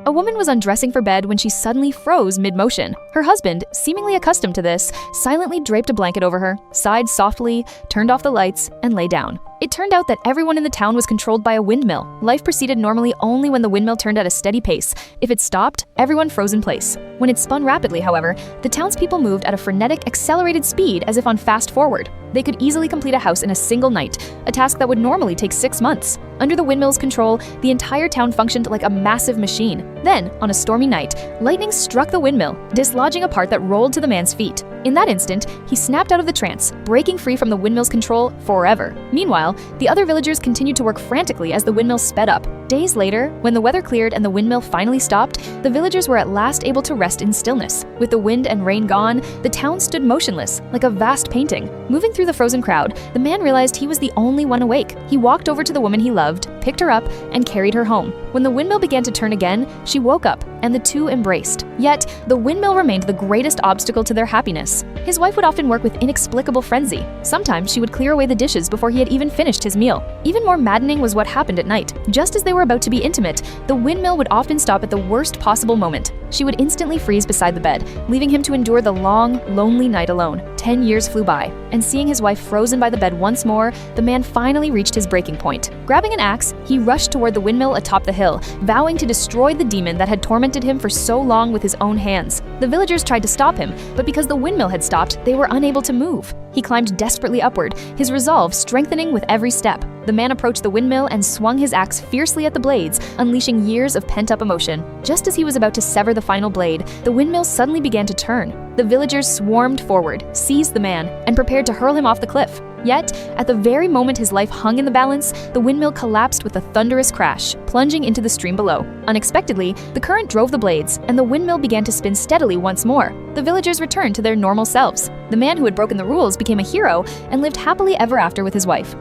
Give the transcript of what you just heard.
A woman was undressing for bed when she suddenly froze mid-motion. Her husband, seemingly accustomed to this, silently draped a blanket over her, sighed softly, turned off the lights, and lay down. It turned out that everyone in the town was controlled by a windmill. Life proceeded normally only when the windmill turned at a steady pace. If it stopped, everyone froze in place. When it spun rapidly, however, the townspeople moved at a frenetic, accelerated speed as if on fast forward. They could easily complete a house in a single night, a task that would normally take 6 months. Under the windmill's control, the entire town functioned like a massive machine. Then, on a stormy night, lightning struck the windmill, dislodging a part that rolled to the man's feet. In that instant, he snapped out of the trance, breaking free from the windmill's control forever. Meanwhile, the other villagers continued to work frantically as the windmill sped up. Days later, when the weather cleared and the windmill finally stopped, the villagers were at last able to rest in stillness. With the wind and rain gone, the town stood motionless, like a vast painting. Moving through the frozen crowd, the man realized he was the only one awake. He walked over to the woman he loved, picked her up, and carried her home. When the windmill began to turn again, she woke up, and the two embraced. Yet, the windmill remained the greatest obstacle to their happiness. His wife would often work with inexplicable frenzy. Sometimes she would clear away the dishes before he had even finished his meal. Even more maddening was what happened at night. Just as they were about to be intimate, the windmill would often stop at the worst possible moment. She would instantly freeze beside the bed, leaving him to endure the long, lonely night alone. 10 years flew by, and seeing his wife frozen by the bed once more, the man finally reached his breaking point. Grabbing an axe, he rushed toward the windmill atop the hill, vowing to destroy the demon that had tormented him for so long with his own hands. The villagers tried to stop him, but because the windmill had stopped, they were unable to move. He climbed desperately upward, his resolve strengthening with every step. The man approached the windmill and swung his axe fiercely at the blades, unleashing years of pent-up emotion. Just as he was about to sever the final blade, the windmill suddenly began to turn. The villagers swarmed forward, seized the man, and prepared to hurl him off the cliff. Yet, at the very moment his life hung in the balance, the windmill collapsed with a thunderous crash, plunging into the stream below. Unexpectedly, the current drove the blades, and the windmill began to spin steadily once more. The villagers returned to their normal selves. The man who had broken the rules became a hero and lived happily ever after with his wife.